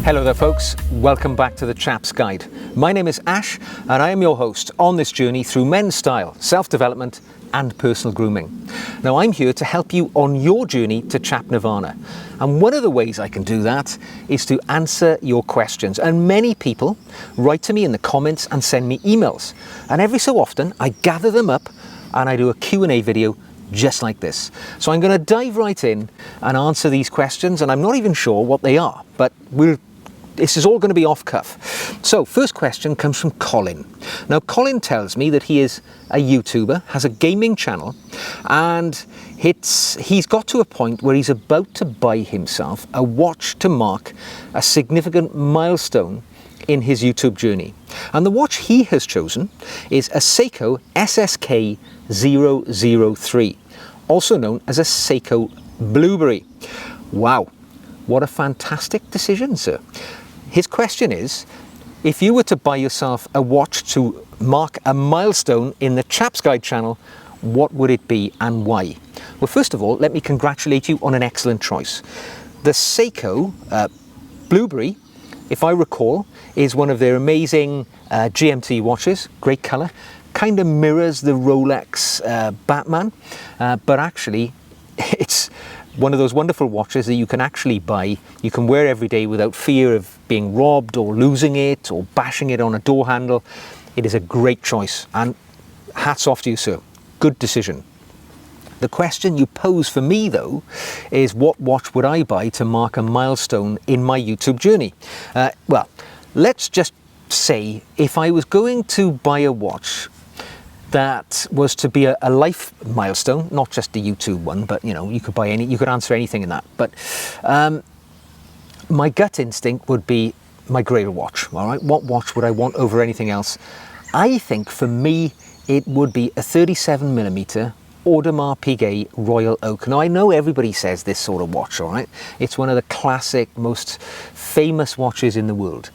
Hello there folks, welcome back to the Chap's Guide. My name is Ash and I am your host on this journey through men's style, self-development and personal grooming. Now I'm here to help you on your journey to Chap Nirvana, and one of the ways I can do that is to answer your questions. And many people write to me in the comments and send me emails, and every so often I gather them up and I do a Q&A video just like this. So I'm going to dive right in and answer these questions, and I'm not even sure what they are, but this is all going to be off cuff. So first question comes from Colin. Now Colin tells me that he is a YouTuber, has a gaming channel, and he's got to a point where he's about to buy himself a watch to mark a significant milestone in his YouTube journey. And the watch he has chosen is a Seiko SSK 003, also known as a Seiko Blueberry. Wow, what a fantastic decision, sir. His question is, if you were to buy yourself a watch to mark a milestone in the Chap's Guide channel, what would it be and why? Well, first of all, let me congratulate you on an excellent choice. The Seiko Blueberry, if I recall, is one of their amazing GMT watches, great colour, kind of mirrors the Rolex Batman, but actually it's one of those wonderful watches that you can actually buy, you can wear every day without fear of being robbed or losing it or bashing it on a door handle. It is a great choice, and hats off to you, sir. Good decision. The question you pose for me though is, what watch would I buy to mark a milestone in my YouTube journey? Well, let's just say if I was going to buy a watch that was to be a life milestone, not just a YouTube one, but you know, you could answer anything in that. But my gut instinct would be my Grail watch. All right, what watch would I want over anything else? I think for me it would be a 37mm Audemars Piguet Royal Oak. Now I know everybody says this sort of watch, all right? It's one of the classic, most famous watches in the world.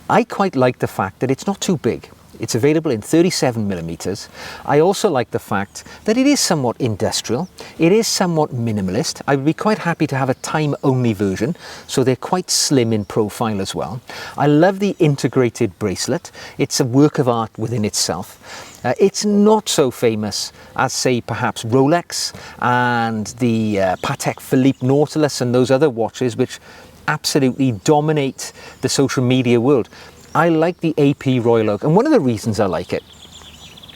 I quite like the fact that it's not too big. It's available in 37mm. I also like the fact that it is somewhat industrial. It is somewhat minimalist. I would be quite happy to have a time-only version, so they're quite slim in profile as well. I love the integrated bracelet. It's a work of art within itself. It's not so famous as, say, perhaps Rolex and the Patek Philippe Nautilus and those other watches which absolutely dominate the social media world. I like the AP Royal Oak, and one of the reasons I like it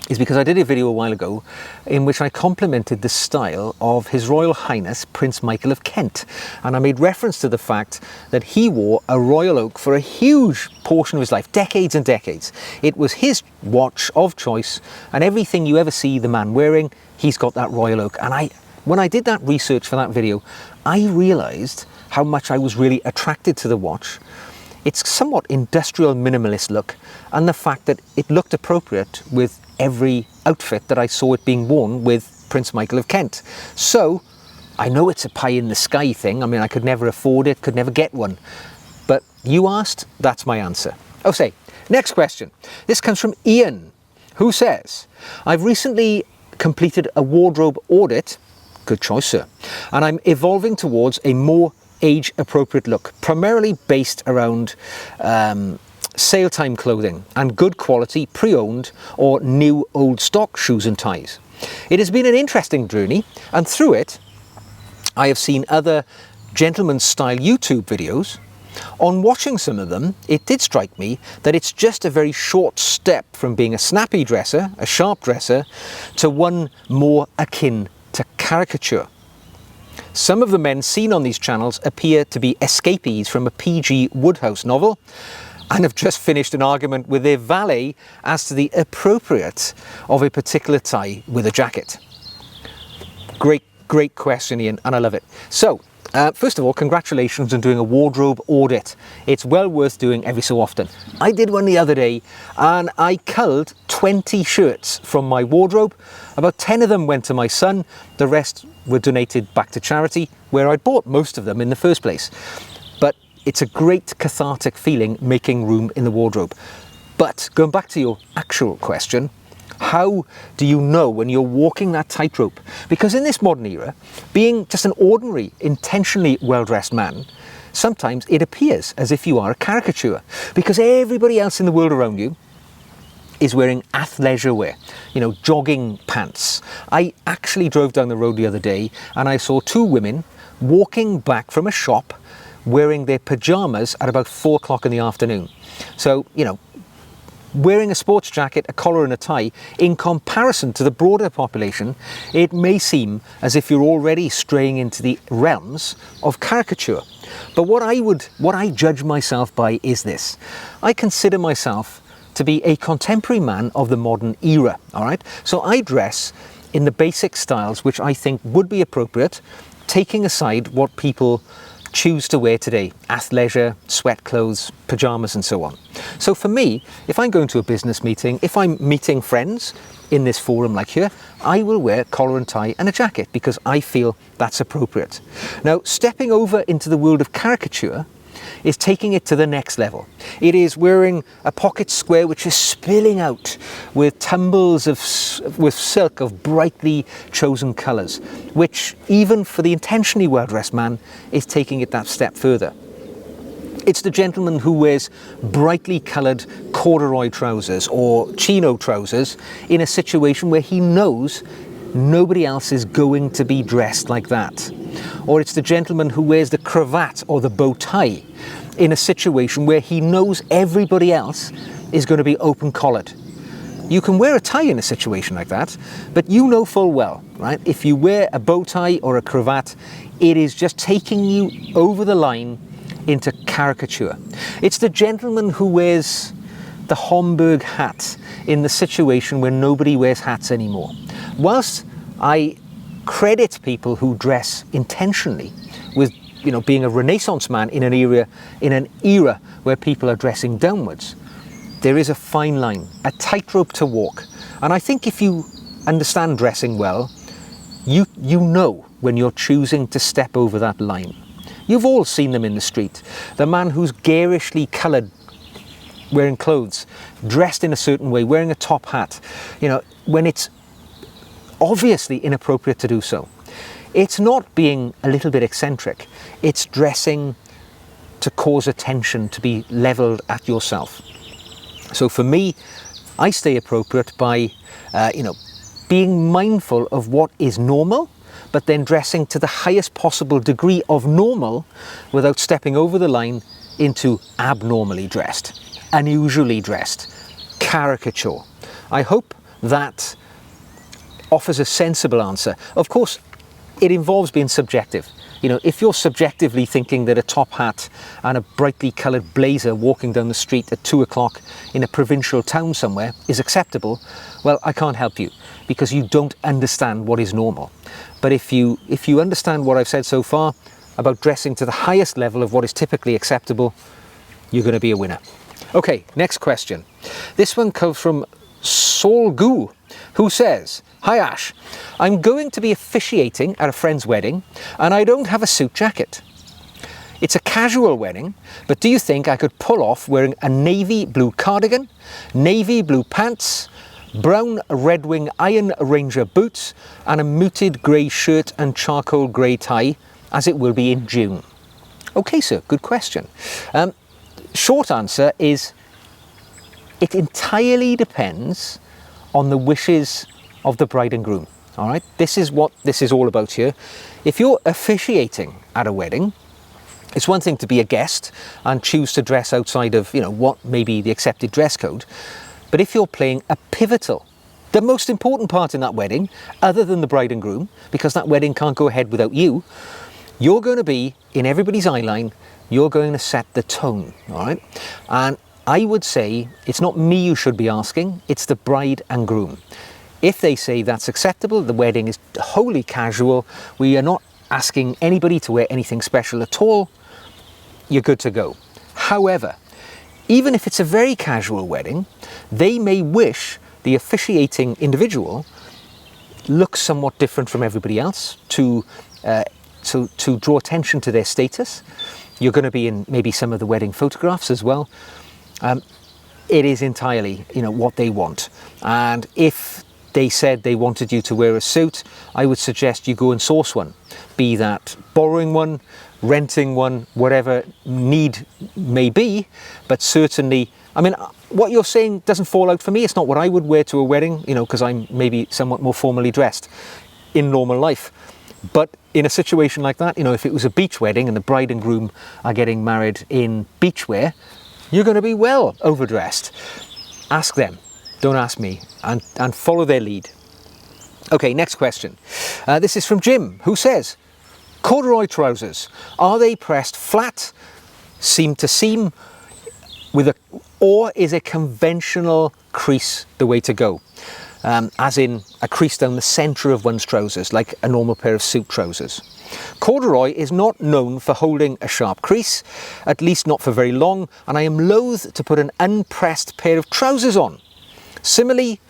is because I did a video a while ago in which I complimented the style of His Royal Highness Prince Michael of Kent, and I made reference to the fact that he wore a Royal Oak for a huge portion of his life, decades and decades. It was his watch of choice, and everything you ever see the man wearing, he's got that Royal Oak. And when I did that research for that video, I realised how much I was really attracted to the watch. Its somewhat industrial minimalist look, and the fact that it looked appropriate with every outfit that I saw it being worn with Prince Michael of Kent. So I know it's a pie in the sky thing. I mean, I could never afford it, could never get one. But you asked, that's my answer. Oh, say, next question. This comes from Ian, who says, I've recently completed a wardrobe audit, good choice, sir, and I'm evolving towards a more age-appropriate look, primarily based around sale time clothing and good quality pre-owned or new old stock shoes and ties. It has been an interesting journey, and through it I have seen other gentleman's style YouTube videos. On watching some of them, it did strike me that it's just a very short step from being a snappy dresser, a sharp dresser, to one more akin to caricature. Some of the men seen on these channels appear to be escapees from a P.G. Wodehouse novel and have just finished an argument with their valet as to the appropriate of a particular tie with a jacket. Great question, Ian, and I love it. So, first of all, congratulations on doing a wardrobe audit. It's well worth doing every so often. I did one the other day and I culled 20 shirts from my wardrobe. About 10 of them went to my son, the rest were donated back to charity, where I'd bought most of them in the first place. But it's a great cathartic feeling making room in the wardrobe. But going back to your actual question, how do you know when you're walking that tightrope? Because in this modern era, being just an ordinary, intentionally well-dressed man sometimes it appears as if you are a caricature, because everybody else in the world around you is wearing athleisure wear, jogging pants. I actually drove down the road the other day and I saw two women walking back from a shop wearing their pajamas at about 4 o'clock in the afternoon. So, wearing a sports jacket, a collar and a tie, in comparison to the broader population, it may seem as if you're already straying into the realms of caricature. But what I judge myself by is this. I consider myself to be a contemporary man of the modern era, all right? So I dress in the basic styles which I think would be appropriate, taking aside what people choose to wear today: athleisure, sweat clothes, pajamas and so on. So for me, if I'm going to a business meeting, if I'm meeting friends in this forum like here, I will wear collar and tie and a jacket because I feel that's appropriate. Now, stepping over into the world of caricature is taking it to the next level. It is wearing a pocket square which is spilling out with tumbles with silk of brightly chosen colours, which even for the intentionally well-dressed man is taking it that step further. It's the gentleman who wears brightly coloured corduroy trousers or chino trousers in a situation where he knows nobody else is going to be dressed like that. Or it's the gentleman who wears the cravat or the bow tie in a situation where he knows everybody else is going to be open-collared. You can wear a tie in a situation like that, but you know full well, right? If you wear a bow tie or a cravat, it is just taking you over the line into caricature. It's the gentleman who wears the Homburg hat in the situation where nobody wears hats anymore. Whilst I credit people who dress intentionally with being a Renaissance man in an era where people are dressing downwards, there is a fine line, a tightrope to walk. And I think if you understand dressing well, you know when you're choosing to step over that line. You've all seen them in the street. The man who's garishly coloured, wearing clothes, dressed in a certain way, wearing a top hat, when it's obviously inappropriate to do so. It's not being a little bit eccentric, it's dressing to cause attention to be levelled at yourself. So for me, I stay appropriate by, being mindful of what is normal, but then dressing to the highest possible degree of normal without stepping over the line into abnormally dressed, unusually dressed, caricature. I hope that offers a sensible answer. Of course, it involves being subjective. If you're subjectively thinking that a top hat and a brightly coloured blazer walking down the street at 2 o'clock in a provincial town somewhere is acceptable, well, I can't help you because you don't understand what is normal. But if you understand what I've said so far about dressing to the highest level of what is typically acceptable, you're going to be a winner. Okay, next question. This one comes from Saul Gu, who says, "Hi Ash, I'm going to be officiating at a friend's wedding and I don't have a suit jacket. It's a casual wedding, but do you think I could pull off wearing a navy blue cardigan, navy blue pants, brown Red Wing Iron Ranger boots and a muted grey shirt and charcoal grey tie, as it will be in June?" Okay sir, good question. Short answer is, it entirely depends on the wishes of the bride and groom. All right, this is what this is all about here. If you're officiating at a wedding, it's one thing to be a guest and choose to dress outside of what may be the accepted dress code, but if you're playing a pivotal, the most important part in that wedding, other than the bride and groom, because that wedding can't go ahead without you, you're going to be in everybody's eye line. You're going to set the tone. All right, and I would say it's not me you should be asking, it's the bride and groom. If they say that's acceptable, the wedding is wholly casual, we are not asking anybody to wear anything special at all, you're good to go. However, even if it's a very casual wedding, they may wish the officiating individual looks somewhat different from everybody else to draw attention to their status. You're going to be in maybe some of the wedding photographs as well. It is entirely, what they want. And if they said they wanted you to wear a suit, I would suggest you go and source one. Be that borrowing one, renting one, whatever need may be. But certainly, I mean, what you're saying doesn't fall out for me. It's not what I would wear to a wedding, you know, because I'm maybe somewhat more formally dressed in normal life. But in a situation like that, you know, if it was a beach wedding and the bride and groom are getting married in beachwear, you're going to be well overdressed. Ask them, don't ask me, and follow their lead. Okay, next question. This is from Jim, who says, corduroy trousers, are they pressed flat, seam to seam, or is a conventional crease the way to go? As in a crease down the centre of one's trousers, like a normal pair of suit trousers. Corduroy is not known for holding a sharp crease, at least not for very long, and I am loath to put an unpressed pair of trousers on. Similarly,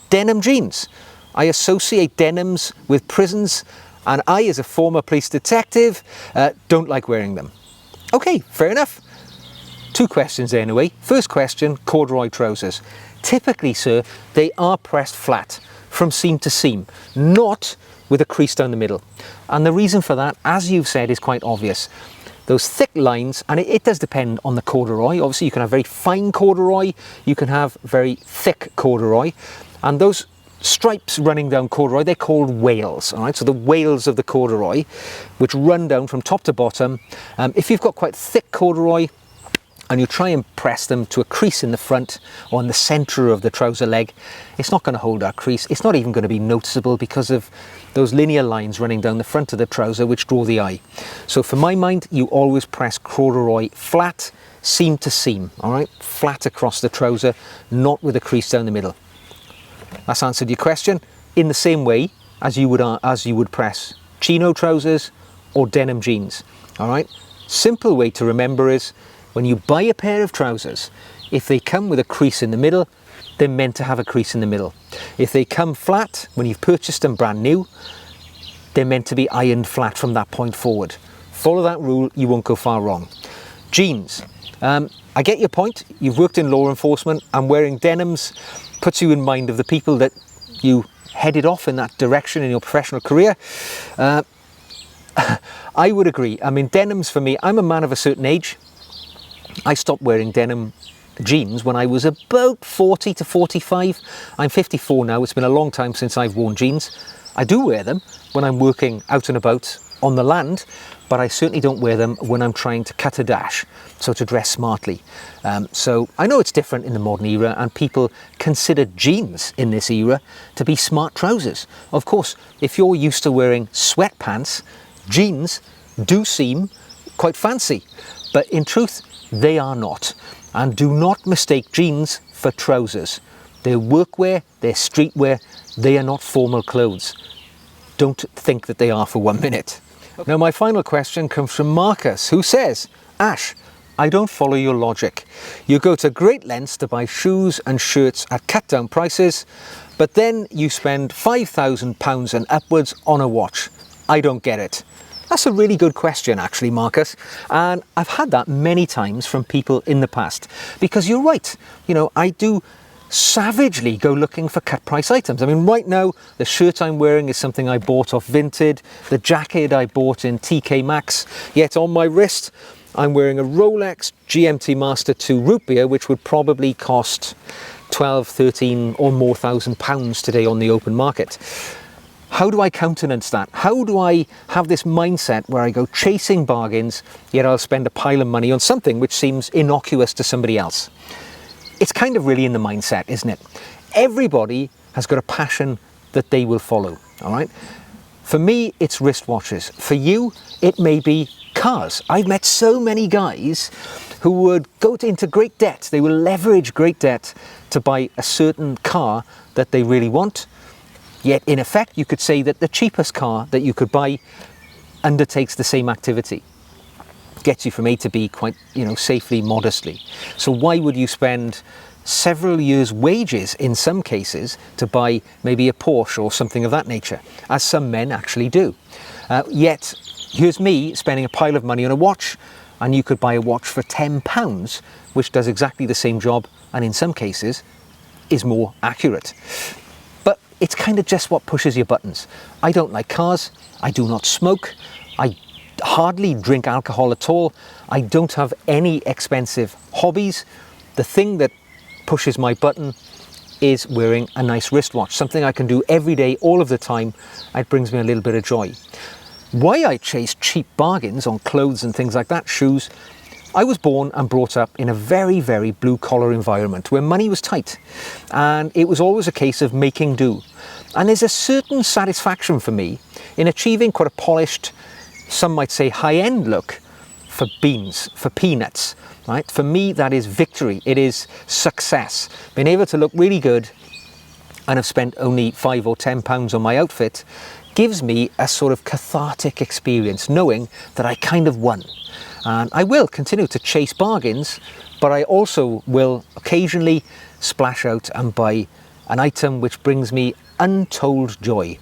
denim jeans. I associate denims with prisons, and I, as a former police detective, don't like wearing them. Okay, fair enough. 2 questions there anyway. First question, corduroy trousers. Typically, sir, they are pressed flat from seam to seam, not with a crease down the middle. And the reason for that, as you've said, is quite obvious. Those thick lines, and it does depend on the corduroy. Obviously, you can have very fine corduroy, you can have very thick corduroy, and those stripes running down corduroy, they're called wales, all right? So the wales of the corduroy, which run down from top to bottom. If you've got quite thick corduroy, and you try and press them to a crease in the front or in the centre of the trouser leg, it's not going to hold that crease. It's not even going to be noticeable because of those linear lines running down the front of the trouser which draw the eye. So for my mind, you always press corduroy flat, seam to seam, all right? Flat across the trouser, not with a crease down the middle. That's answered your question. In the same way as you would press chino trousers or denim jeans, all right? Simple way to remember is, when you buy a pair of trousers, if they come with a crease in the middle, they're meant to have a crease in the middle. If they come flat, when you've purchased them brand new, they're meant to be ironed flat from that point forward. Follow that rule, you won't go far wrong. Jeans. I get your point. You've worked in law enforcement, and wearing denims puts you in mind of the people that you headed off in that direction in your professional career. I would agree. I mean, denims for me, I'm a man of a certain age. I stopped wearing denim jeans when I was about 40 to 45. I'm 54 now. It's been a long time since I've worn jeans. I do wear them when I'm working out and about on the land, but I certainly don't wear them when I'm trying to cut a dash, so to dress smartly. So I know it's different in the modern era, and people consider jeans in this era to be smart trousers. Of course, if you're used to wearing sweatpants, jeans do seem quite fancy, but in truth, they are not. And do not mistake jeans for trousers. They're workwear, they're streetwear, they are not formal clothes. Don't think that they are for 1 minute. Now, my final question comes from Marcus, who says, Ash, I don't follow your logic. You go to great lengths to buy shoes and shirts at cut down prices, but then you spend £5,000 and upwards on a watch. I don't get it. That's a really good question, actually, Marcus. And I've had that many times from people in the past. Because you're right, you know, I do savagely go looking for cut price items. I mean, right now, the shirt I'm wearing is something I bought off Vinted. The jacket I bought in TK Maxx. Yet on my wrist, I'm wearing a Rolex GMT Master 2 root beer, which would probably cost 12, 13 or more £1,000 today on the open market. How do I countenance that? How do I have this mindset where I go chasing bargains, yet I'll spend a pile of money on something which seems innocuous to somebody else? It's kind of really in the mindset, isn't it? Everybody has got a passion that they will follow, all right? For me, it's wristwatches. For you, it may be cars. I've met so many guys who would go into great debt. They will leverage great debt to buy a certain car that they really want. Yet, in effect, you could say that the cheapest car that you could buy undertakes the same activity. Gets you from A to B quite, safely, modestly. So why would you spend several years' wages, in some cases, to buy maybe a Porsche or something of that nature, as some men actually do? Yet, here's me spending a pile of money on a watch, and you could buy a watch for £10, which does exactly the same job, and in some cases, is more accurate. It's kind of just what pushes your buttons. I don't like cars, I do not smoke, I hardly drink alcohol at all. I don't have any expensive hobbies. The thing that pushes my button is wearing a nice wristwatch, something I can do every day, all of the time. It brings me a little bit of joy. Why I chase cheap bargains on clothes and things like that, shoes, I was born and brought up in a very, very blue-collar environment where money was tight, and it was always a case of making do. And there's a certain satisfaction for me in achieving quite a polished, some might say high-end look for beans, for peanuts, right? For me, that is victory. It is success. Being able to look really good and have spent only £5 or £10 on my outfit gives me a sort of cathartic experience, knowing that I kind of won. And I will continue to chase bargains, but I also will occasionally splash out and buy an item which brings me untold joy.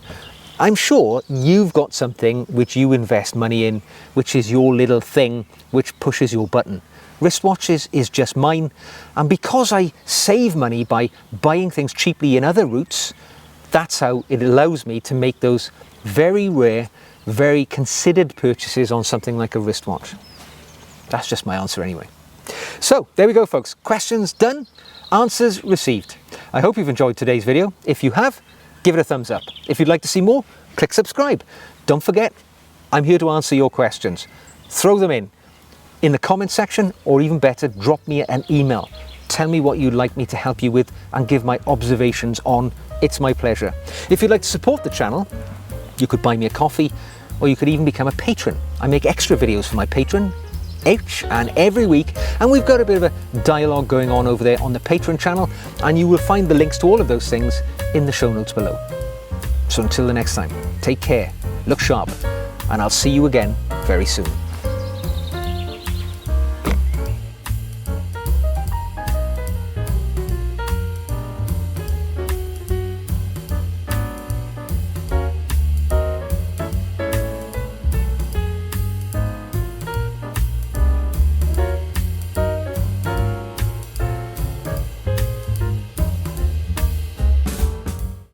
I'm sure you've got something which you invest money in, which is your little thing which pushes your button. Wristwatches is just mine, and because I save money by buying things cheaply in other routes, that's how it allows me to make those very rare, very considered purchases on something like a wristwatch. That's just my answer anyway. So there we go, folks. Questions done, answers received. I hope you've enjoyed today's video. If you have, give it a thumbs up. If you'd like to see more, click subscribe. Don't forget, I'm here to answer your questions. Throw them in the comment section, or even better, drop me an email. Tell me what you'd like me to help you with and give my observations on. It's my pleasure. If you'd like to support the channel, you could buy me a coffee, or you could even become a patron. I make extra videos for my patron each and every week, and we've got a bit of a dialogue going on over there on the Patreon channel, and you will find the links to all of those things in the show notes below. So until the next time, take care, look sharp, and I'll see you again very soon.